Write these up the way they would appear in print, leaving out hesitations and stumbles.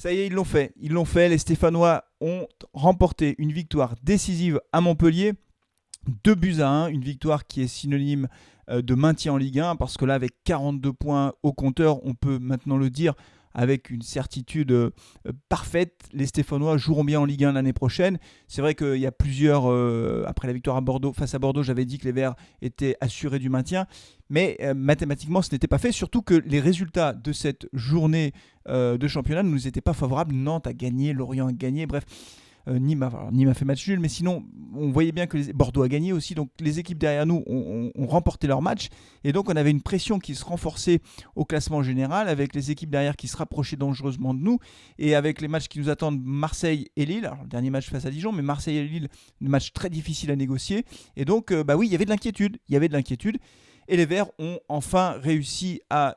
Ça y est, ils l'ont fait. Ils l'ont fait. Les Stéphanois ont remporté une victoire décisive à Montpellier. 2-1, une victoire qui est synonyme de maintien en Ligue 1, parce que là, avec 42 points au compteur, on peut maintenant le dire avec une certitude parfaite, les Stéphanois joueront bien en Ligue 1 l'année prochaine. C'est vrai qu'il y a plusieurs, après la victoire face à Bordeaux, j'avais dit que les Verts étaient assurés du maintien, mais mathématiquement, ce n'était pas fait, surtout que les résultats de cette journée de championnat ne nous étaient pas favorables. Nantes a gagné, Lorient a gagné, bref. Nîmes a fait match nul, mais sinon on voyait bien que Bordeaux a gagné aussi, donc les équipes derrière nous ont remporté leur match, et donc on avait une pression qui se renforçait au classement général, avec les équipes derrière qui se rapprochaient dangereusement de nous, et avec les matchs qui nous attendent, Marseille et Lille. Alors le dernier match face à Dijon, mais Marseille et Lille, un match très difficile à négocier, et donc oui, il y avait de l'inquiétude, et les Verts ont enfin réussi à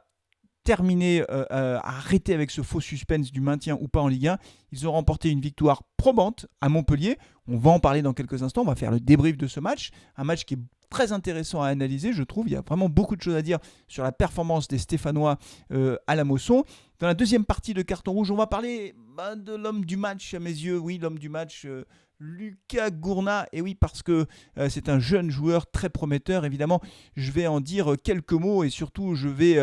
terminer, à arrêter avec ce faux suspense du maintien ou pas en Ligue 1. Ils ont remporté une victoire probante à Montpellier. On va en parler dans quelques instants. On va faire le débrief de ce match. Un match qui est très intéressant à analyser, je trouve. Il y a vraiment beaucoup de choses à dire sur la performance des Stéphanois à la Mosson. Dans la deuxième partie de Carton Rouge, on va parler de l'homme du match, à mes yeux. Oui, l'homme du match, Lucas Gourna. Et oui, parce que c'est un jeune joueur très prometteur. Évidemment, je vais en dire quelques mots, et surtout, je vais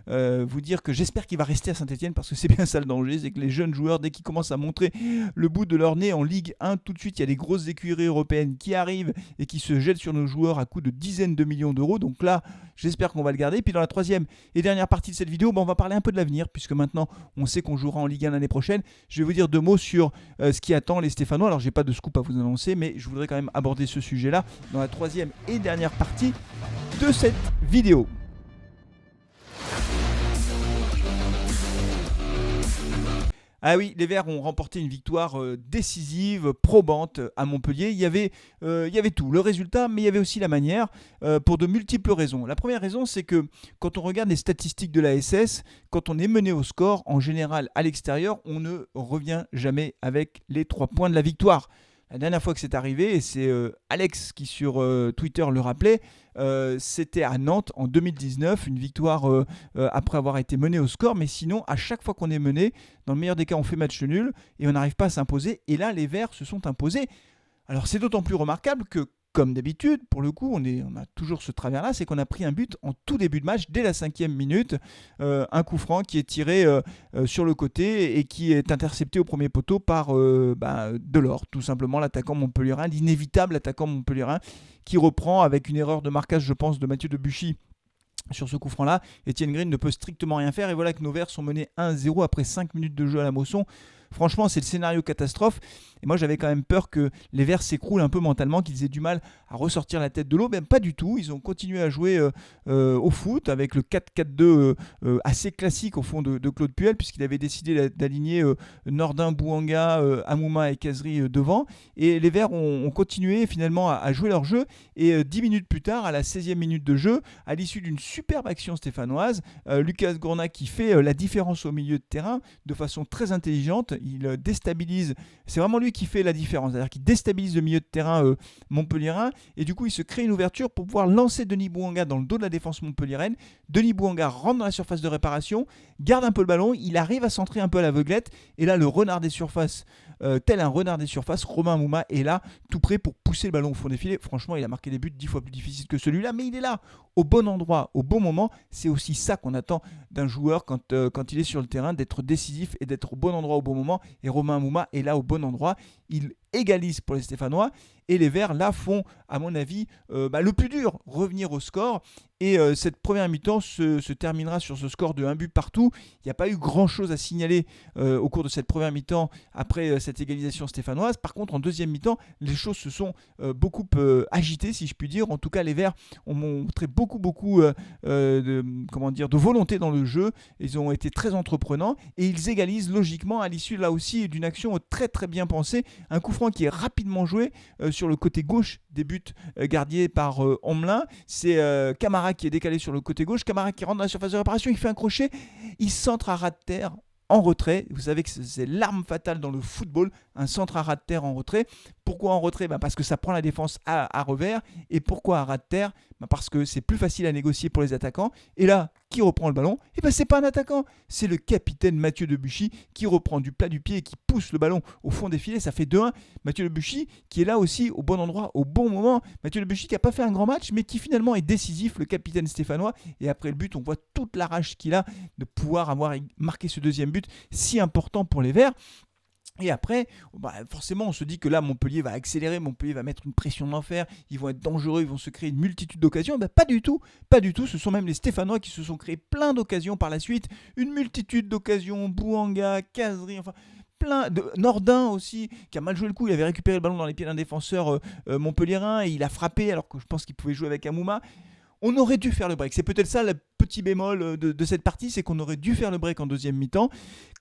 vous dire que j'espère qu'il va rester à Saint-Etienne, parce que c'est bien ça le danger. C'est que les jeunes joueurs, dès qu'ils commencent à montrer le bout de leur nez en Ligue 1, tout de suite, il y a des grosses écuries européennes qui arrivent et qui se jettent sur nos joueurs à coût de dizaines de millions d'euros. Donc là, j'espère qu'on va le garder. Et puis dans la troisième et dernière partie de cette vidéo, on va parler un peu de l'avenir, puisque maintenant, on sait qu'on jouera en Ligue 1 l'année prochaine. Je vais vous dire deux mots sur ce qui attend les Stéphanois. Alors, j'ai pas de scoop à vous annoncer, mais je voudrais quand même aborder ce sujet-là dans la troisième et dernière partie de cette vidéo. Ah oui, les Verts ont remporté une victoire décisive, probante à Montpellier. Il y avait tout, le résultat, mais il y avait aussi la manière, pour de multiples raisons. La première raison, c'est que quand on regarde les statistiques de la SS, quand on est mené au score, en général à l'extérieur, on ne revient jamais avec les 3 points de la victoire. La dernière fois que c'est arrivé, et c'est Alex qui sur Twitter le rappelait, c'était à Nantes en 2019, une victoire après avoir été mené au score, mais sinon à chaque fois qu'on est mené, dans le meilleur des cas on fait match nul et on n'arrive pas à s'imposer, et là les Verts se sont imposés. Alors c'est d'autant plus remarquable que, comme d'habitude, pour le coup, on a toujours ce travers-là, c'est qu'on a pris un but en tout début de match, dès la 5e minute, un coup franc qui est tiré sur le côté et qui est intercepté au premier poteau par Delors, tout simplement l'attaquant montpelliérain, l'inévitable attaquant montpelliérain, qui reprend avec une erreur de marquage, je pense, de Mathieu Debuchy. Sur ce coup franc-là, Étienne Green ne peut strictement rien faire, et voilà que nos Verts sont menés 1-0 après 5 minutes de jeu à la Mosson. Franchement, c'est le scénario catastrophe. Et moi, j'avais quand même peur que les Verts s'écroulent un peu mentalement, qu'ils aient du mal à ressortir la tête de l'eau. Même pas du tout. Ils ont continué à jouer au foot avec le 4-4-2 assez classique au fond de Claude Puel, puisqu'il avait décidé d'aligner Nordin, Bouanga, Amouma et Kazri devant. Et les Verts ont continué finalement à jouer leur jeu. Et 10 minutes plus tard, à la 16e minute de jeu, à l'issue d'une superbe action stéphanoise, Lucas Gourna qui fait la différence au milieu de terrain de façon très intelligente. Il déstabilise, c'est vraiment lui qui fait la différence, c'est-à-dire qu'il déstabilise le milieu de terrain montpelliérain, et du coup il se crée une ouverture pour pouvoir lancer Denis Bouanga dans le dos de la défense montpelliéraine. Denis Bouanga rentre dans la surface de réparation, garde un peu le ballon, il arrive à centrer un peu à l'aveuglette, et là le renard des surfaces, tel un renard des surfaces, Romain Amouma est là, tout prêt pour pousser le ballon au fond des filets. Franchement, il a marqué des buts 10 fois plus difficiles que celui-là, mais il est là, au bon endroit, au bon moment. C'est aussi ça qu'on attend d'un joueur quand il est sur le terrain, d'être décisif et d'être au bon endroit au bon moment. Et Romain Amouma est là au bon endroit. Il égalise pour les Stéphanois, et les Verts là font, à mon avis, le plus dur, revenir au score. Et cette première mi-temps se terminera sur ce score de 1 but partout. Il n'y a pas eu grand-chose à signaler au cours de cette première mi-temps après cette égalisation stéphanoise. Par contre, en deuxième mi-temps, les choses se sont beaucoup agitées, si je puis dire. En tout cas, les Verts ont montré beaucoup de volonté dans le jeu. Ils ont été très entreprenants, et ils égalisent logiquement à l'issue là aussi d'une action très très bien pensée. Un coup franc qui est rapidement joué sur le côté gauche des buts gardés par Homelin. C'est Camara qui est décalé sur le côté gauche. Camara qui rentre dans la surface de réparation, il fait un crochet, il centre à ras de terre en retrait. Vous savez que c'est l'arme fatale dans le football, un centre à ras de terre en retrait. Pourquoi en retrait? Parce que ça prend la défense à revers. Et pourquoi à ras de terre? Parce que c'est plus facile à négocier pour les attaquants. Et là, qui reprend le ballon? C'est pas un attaquant, c'est le capitaine Mathieu Debuchy qui reprend du plat du pied et qui pousse le ballon au fond des filets. Ça fait 2-1. Mathieu Debuchy qui est là aussi au bon endroit, au bon moment. Mathieu Debuchy qui n'a pas fait un grand match, mais qui finalement est décisif, le capitaine stéphanois. Et après le but, on voit toute la rage qu'il a de pouvoir avoir marqué ce deuxième but si important pour les Verts. Et après, forcément, on se dit que là, Montpellier va accélérer, Montpellier va mettre une pression d'enfer, ils vont être dangereux, ils vont se créer une multitude d'occasions. Pas du tout, pas du tout. Ce sont même les Stéphanois qui se sont créés plein d'occasions par la suite. Une multitude d'occasions, Bouanga, Cazerie, enfin plein de Nordin aussi, qui a mal joué le coup. Il avait récupéré le ballon dans les pieds d'un défenseur montpelliérain et il a frappé alors que je pense qu'il pouvait jouer avec Amouma. On aurait dû faire le break. C'est peut-être ça le petit bémol de cette partie, c'est qu'on aurait dû faire le break en deuxième mi-temps.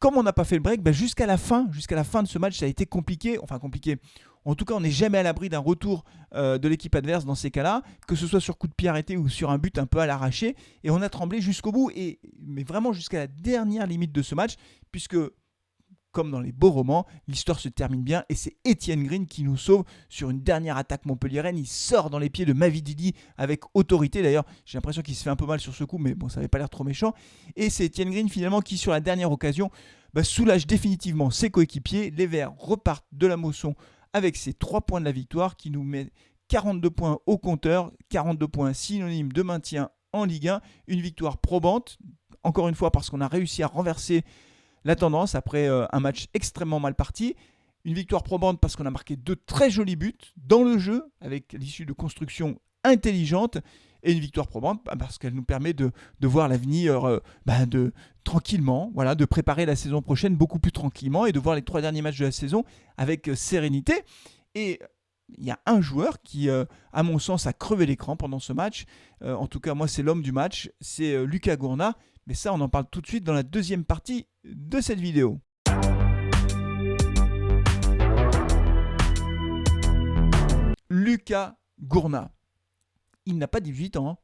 Comme on n'a pas fait le break, jusqu'à la fin de ce match, ça a été compliqué. Enfin compliqué. En tout cas, on n'est jamais à l'abri d'un retour de l'équipe adverse dans ces cas-là, que ce soit sur coup de pied arrêté ou sur un but un peu à l'arraché. Et on a tremblé jusqu'au bout, mais vraiment jusqu'à la dernière limite de ce match, puisque comme dans les beaux romans, l'histoire se termine bien et c'est Étienne Green qui nous sauve sur une dernière attaque montpelliéraine. Il sort dans les pieds de Mavididi avec autorité. D'ailleurs, j'ai l'impression qu'il se fait un peu mal sur ce coup, mais bon, ça n'avait pas l'air trop méchant. Et c'est Étienne Green finalement qui, sur la dernière occasion, soulage définitivement ses coéquipiers. Les Verts repartent de la Mosson avec ses 3 points de la victoire qui nous met 42 points au compteur. 42 points synonymes de maintien en Ligue 1. Une victoire probante, encore une fois parce qu'on a réussi à renverser la tendance après un match extrêmement mal parti. Une victoire probante parce qu'on a marqué 2 très jolis buts dans le jeu avec l'issue de construction intelligente. Et une victoire probante parce qu'elle nous permet de voir l'avenir tranquillement, de préparer la saison prochaine beaucoup plus tranquillement et de voir les 3 derniers matchs de la saison avec sérénité. Et il y a un joueur qui, à mon sens, a crevé l'écran pendant ce match. En tout cas, moi, c'est l'homme du match. C'est Lucas Gourna. Mais ça, on en parle tout de suite dans la deuxième partie de cette vidéo. Lucas Gourna. Il n'a pas 18 ans.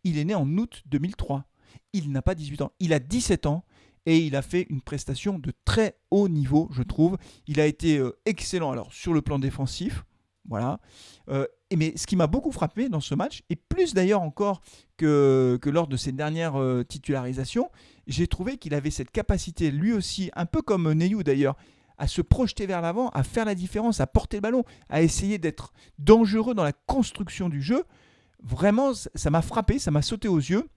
Il est né en août 2003. Il n'a pas 18 ans. Il a 17 ans et il a fait une prestation de très haut niveau, je trouve. Il a été excellent alors sur le plan défensif. Voilà. Mais ce qui m'a beaucoup frappé dans ce match, et plus d'ailleurs encore que lors de ses dernières titularisations, j'ai trouvé qu'il avait cette capacité, lui aussi, un peu comme Neyou d'ailleurs, à se projeter vers l'avant, à faire la différence, à porter le ballon, à essayer d'être dangereux dans la construction du jeu. Vraiment, ça m'a frappé, ça m'a sauté aux yeux.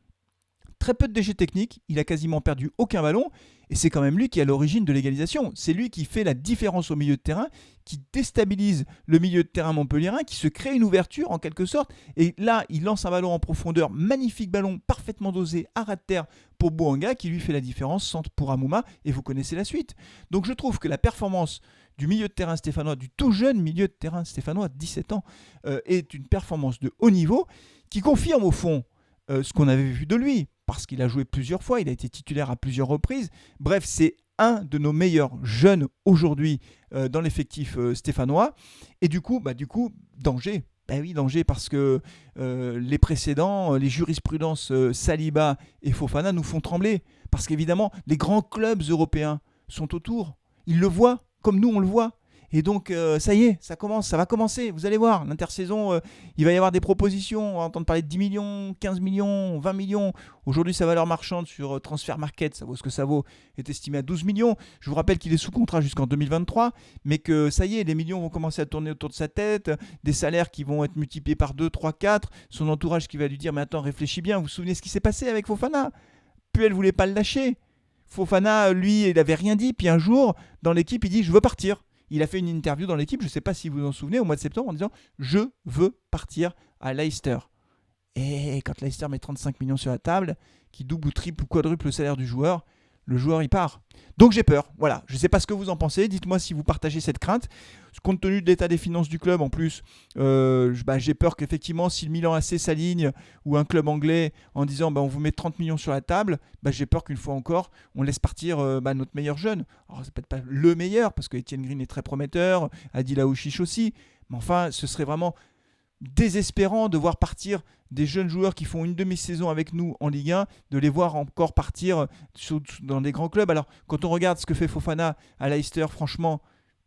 Très peu de déchets techniques, il a quasiment perdu aucun ballon et c'est quand même lui qui est à l'origine de l'égalisation. C'est lui qui fait la différence au milieu de terrain, qui déstabilise le milieu de terrain montpelliérain, qui se crée une ouverture en quelque sorte. Et là, il lance un ballon en profondeur, magnifique ballon, parfaitement dosé, à ras de terre pour Bouanga qui lui fait la différence, centre pour Amouma et vous connaissez la suite. Donc je trouve que la performance du milieu de terrain stéphanois, du tout jeune milieu de terrain stéphanois, 17 ans, est une performance de haut niveau qui confirme au fond ce qu'on avait vu de lui, parce qu'il a joué plusieurs fois, il a été titulaire à plusieurs reprises. Bref, c'est un de nos meilleurs jeunes aujourd'hui dans l'effectif stéphanois. Et du coup, danger. Oui, danger parce que les précédents, les jurisprudences Saliba et Fofana nous font trembler. Parce qu'évidemment, les grands clubs européens sont autour. Ils le voient comme nous on le voit. Et donc, ça y est, ça va commencer. Vous allez voir, l'intersaison, il va y avoir des propositions. On va entendre parler de 10 millions, 15 millions, 20 millions. Aujourd'hui, sa valeur marchande sur Transfer Market, ça vaut ce que ça vaut, est estimée à 12 millions. Je vous rappelle qu'il est sous contrat jusqu'en 2023, mais que ça y est, les millions vont commencer à tourner autour de sa tête, des salaires qui vont être multipliés par 2, 3, 4, son entourage qui va lui dire « Mais attends, réfléchis bien, vous vous souvenez ce qui s'est passé avec Fofana ?» Puis elle ne voulait pas le lâcher. Fofana, lui, il n'avait rien dit. Puis un jour, dans l'équipe, il dit « Je veux partir ». Il a fait une interview dans l'équipe, je ne sais pas si vous vous en souvenez, au mois de septembre, en disant « Je veux partir à Leicester ». Et quand Leicester met 35 millions sur la table, qui double ou triple ou quadruple le salaire du joueur, le joueur il part. Donc j'ai peur. Voilà, je ne sais pas ce que vous en pensez. Dites-moi si vous partagez cette crainte. Compte tenu de l'état des finances du club, en plus, j'ai peur qu'effectivement, si le Milan AC s'aligne ou un club anglais en disant on vous met 30 millions sur la table, j'ai peur qu'une fois encore, on laisse partir notre meilleur jeune. Alors, c'est peut-être pas le meilleur, parce que Étienne Green est très prometteur, Adil Aouchiche aussi, mais enfin, ce serait vraiment désespérant de voir partir des jeunes joueurs qui font une demi-saison avec nous en Ligue 1, de les voir encore partir dans des grands clubs. Alors, quand on regarde ce que fait Fofana à Leicester, franchement,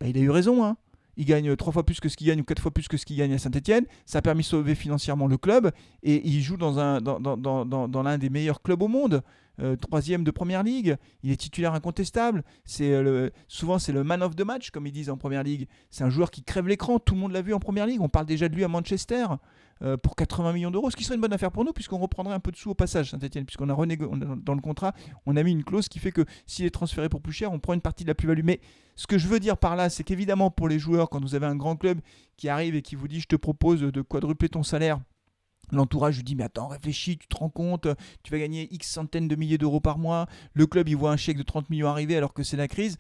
il a eu raison. Il gagne 3 fois plus que ce qu'il gagne ou 4 fois plus que ce qu'il gagne à Saint-Etienne. Ça a permis de sauver financièrement le club. Et il joue dans l'un des meilleurs clubs au monde. Troisième de première ligue. Il est titulaire incontestable. Souvent, c'est le man of the match, comme ils disent en première ligue. C'est un joueur qui crève l'écran. Tout le monde l'a vu en première ligue. On parle déjà de lui à Manchester pour 80 millions d'euros, ce qui serait une bonne affaire pour nous, puisqu'on reprendrait un peu de sous au passage, Saint-Etienne, puisqu'on a dans le contrat, on a mis une clause qui fait que s'il est transféré pour plus cher, on prend une partie de la plus-value. Mais ce que je veux dire par là, c'est qu'évidemment, pour les joueurs, quand vous avez un grand club qui arrive et qui vous dit « je te propose de quadrupler ton salaire », l'entourage lui dit « mais attends, réfléchis, tu te rends compte, tu vas gagner X centaines de milliers d'euros par mois ». Le club, il voit un chèque de 30 millions arriver alors que c'est la crise.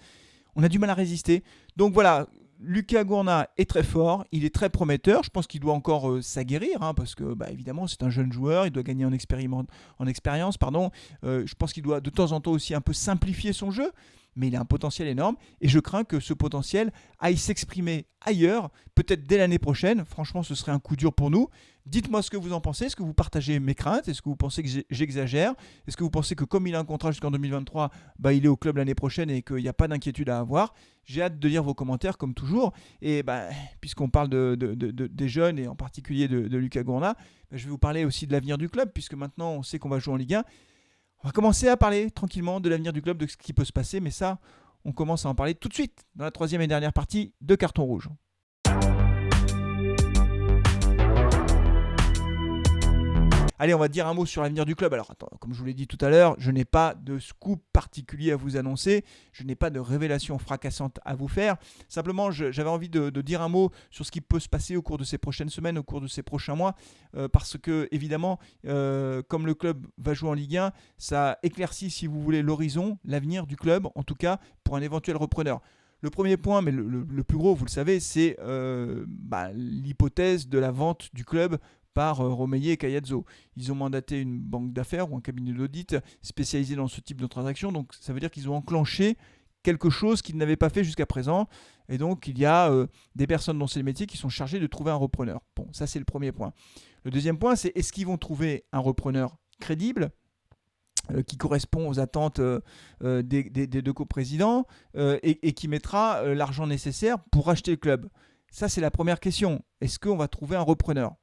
On a du mal à résister. Donc voilà, Lucas Gourna est très fort, il est très prometteur. Je pense qu'il doit encore s'aguerrir, parce que évidemment c'est un jeune joueur, il doit gagner en expérience. Je pense qu'il doit de temps en temps aussi un peu simplifier son jeu, mais il a un potentiel énorme et je crains que ce potentiel aille s'exprimer ailleurs, peut-être dès l'année prochaine. Franchement, ce serait un coup dur pour nous. Dites-moi ce que vous en pensez. Est-ce que vous partagez mes craintes? Est-ce que vous pensez que j'exagère? Est-ce que vous pensez que comme il a un contrat jusqu'en 2023, il est au club l'année prochaine et qu'il n'y a pas d'inquiétude à avoir? J'ai hâte de lire vos commentaires comme toujours. Et puisqu'on parle des jeunes et en particulier de Lucas Gourna, je vais vous parler aussi de l'avenir du club, puisque maintenant on sait qu'on va jouer en Ligue 1. On va commencer à parler tranquillement de l'avenir du club, de ce qui peut se passer, mais ça, on commence à en parler tout de suite dans la troisième et dernière partie de Carton Rouge. Allez, on va dire un mot sur l'avenir du club. Alors, attends, comme je vous l'ai dit tout à l'heure, je n'ai pas de scoop particulier à vous annoncer. Je n'ai pas de révélation fracassante à vous faire. Simplement, j'avais envie de dire un mot sur ce qui peut se passer au cours de ces prochaines semaines, au cours de ces prochains mois. Parce que, évidemment, comme le club va jouer en Ligue 1, ça éclaircit, si vous voulez, l'horizon, l'avenir du club, en tout cas, pour un éventuel repreneur. Le premier point, mais le plus gros, vous le savez, c'est l'hypothèse de la vente du club par Romeyer et Caiazzo. Ils ont mandaté une banque d'affaires ou un cabinet d'audit spécialisé dans ce type de transaction. Donc ça veut dire qu'ils ont enclenché quelque chose qu'ils n'avaient pas fait jusqu'à présent. Et donc il y a des personnes dans ces métiers qui sont chargées de trouver un repreneur. Bon, ça c'est le premier point. Le deuxième point, c'est est-ce qu'ils vont trouver un repreneur crédible qui correspond aux attentes des deux coprésidents et qui mettra l'argent nécessaire pour racheter le club. Ça c'est la première question. Est-ce qu'on va trouver un repreneur ?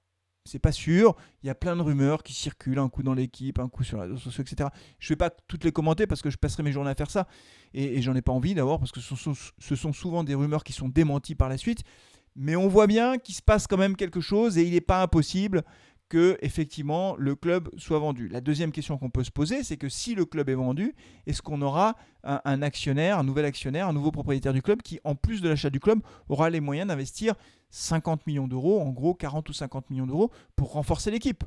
C'est pas sûr, il y a plein de rumeurs qui circulent, un coup dans l'équipe, un coup sur les réseaux sociaux, etc. Je ne vais pas toutes les commenter parce que je passerai mes journées à faire ça et j'en ai pas envie d'abord parce que ce sont souvent des rumeurs qui sont démenties par la suite. Mais on voit bien qu'il se passe quand même quelque chose et il n'est pas impossible que effectivement le club soit vendu. La deuxième question qu'on peut se poser, c'est que si le club est vendu, est-ce qu'on aura un actionnaire, un nouvel actionnaire, un nouveau propriétaire du club qui, en plus de l'achat du club, aura les moyens d'investir 50 millions d'euros, en gros 40 ou 50 millions d'euros, pour renforcer l'équipe.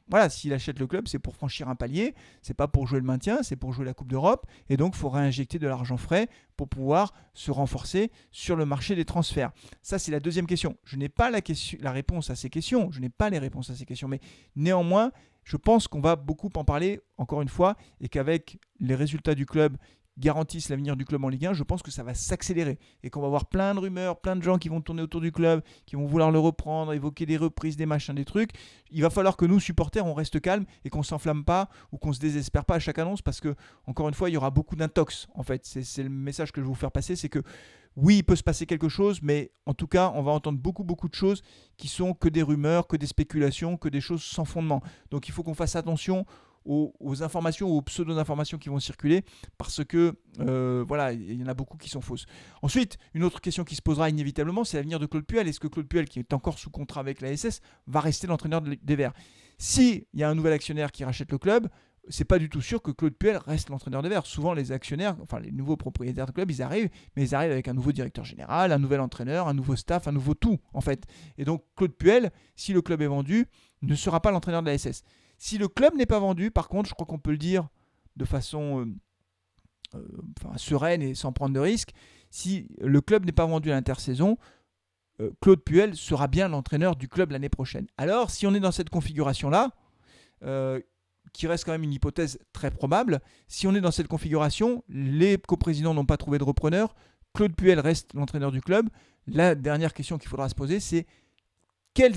Voilà, s'il achète le club, c'est pour franchir un palier, c'est pas pour jouer le maintien, c'est pour jouer la Coupe d'Europe, et donc il faut réinjecter de l'argent frais pour pouvoir se renforcer sur le marché des transferts. Ça, c'est la deuxième question. Je n'ai pas la réponse à ces questions, je n'ai pas les réponses à ces questions, mais néanmoins, je pense qu'on va beaucoup en parler, encore une fois, et qu'avec les résultats du club garantissent l'avenir du club en Ligue 1, je pense que ça va s'accélérer et qu'on va avoir plein de rumeurs, plein de gens qui vont tourner autour du club, qui vont vouloir le reprendre, évoquer des reprises, des machins, des trucs. Il va falloir que nous, supporters, on reste calme et qu'on ne s'enflamme pas ou qu'on ne se désespère pas à chaque annonce parce que, encore une fois, il y aura beaucoup d'intox. En fait, c'est le message que je vais vous faire passer, c'est que oui, il peut se passer quelque chose, mais en tout cas, on va entendre beaucoup de choses qui sont que des rumeurs, que des spéculations, que des choses sans fondement. Donc il faut qu'on fasse attention aux informations ou aux pseudo-informations qui vont circuler parce que il y en a beaucoup qui sont fausses. Ensuite, une autre question qui se posera inévitablement, c'est l'avenir de Claude Puel. Est-ce que Claude Puel, qui est encore sous contrat avec la SS, va rester l'entraîneur des Verts? S'il y a un nouvel actionnaire qui rachète le club, c'est pas du tout sûr que Claude Puel reste l'entraîneur des Verts. Souvent, les actionnaires, enfin les nouveaux propriétaires de club, ils arrivent avec un nouveau directeur général, un nouvel entraîneur, un nouveau staff, un nouveau tout, en fait. Et donc, Claude Puel, si le club est vendu, ne sera pas l'entraîneur de la SS. Si le club n'est pas vendu, par contre, je crois qu'on peut le dire de façon sereine et sans prendre de risques, si le club n'est pas vendu à l'intersaison, Claude Puel sera bien l'entraîneur du club l'année prochaine. Alors, si on est dans cette configuration-là, qui reste quand même une hypothèse très probable, si on est dans cette configuration, les coprésidents n'ont pas trouvé de repreneur, Claude Puel reste l'entraîneur du club. La dernière question qu'il faudra se poser, c'est quel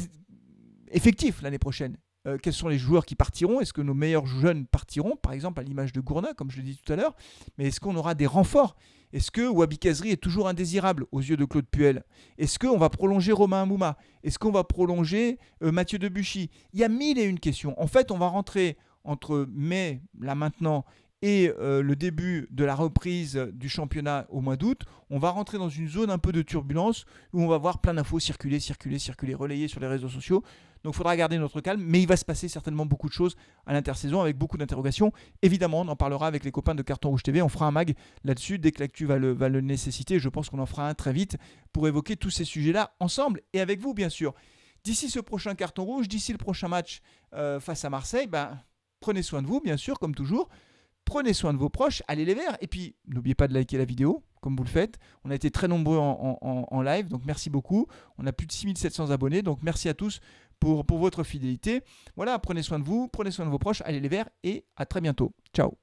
effectif l'année prochaine quels sont les joueurs qui partiront. Est-ce que nos meilleurs jeunes partiront, par exemple à l'image de Gourna, comme je l'ai dit tout à l'heure. Mais est-ce qu'on aura des renforts? Est-ce que Wabi Kazri est toujours indésirable aux yeux de Claude Puel? Est-ce qu'on va prolonger Romain Amouma? Est-ce qu'on va prolonger Mathieu Debuchy? Il y a mille et une questions. En fait, on va rentrer entre mai, là maintenant, et le début de la reprise du championnat au mois d'août. On va rentrer dans une zone un peu de turbulence où on va voir plein d'infos circuler, relayées sur les réseaux sociaux. Donc il faudra garder notre calme, mais il va se passer certainement beaucoup de choses à l'intersaison avec beaucoup d'interrogations. Évidemment, on en parlera avec les copains de Carton Rouge TV. On fera un mag là-dessus dès que l'actu va le nécessiter. Je pense qu'on en fera un très vite pour évoquer tous ces sujets-là ensemble et avec vous, bien sûr. D'ici ce prochain Carton Rouge, d'ici le prochain match face à Marseille, prenez soin de vous, bien sûr, comme toujours. Prenez soin de vos proches, allez les Verts. Et puis, n'oubliez pas de liker la vidéo, comme vous le faites. On a été très nombreux en live, donc merci beaucoup. On a plus de 6700 abonnés, donc merci à tous pour votre fidélité. Voilà, prenez soin de vous, prenez soin de vos proches, allez les Verts et à très bientôt. Ciao.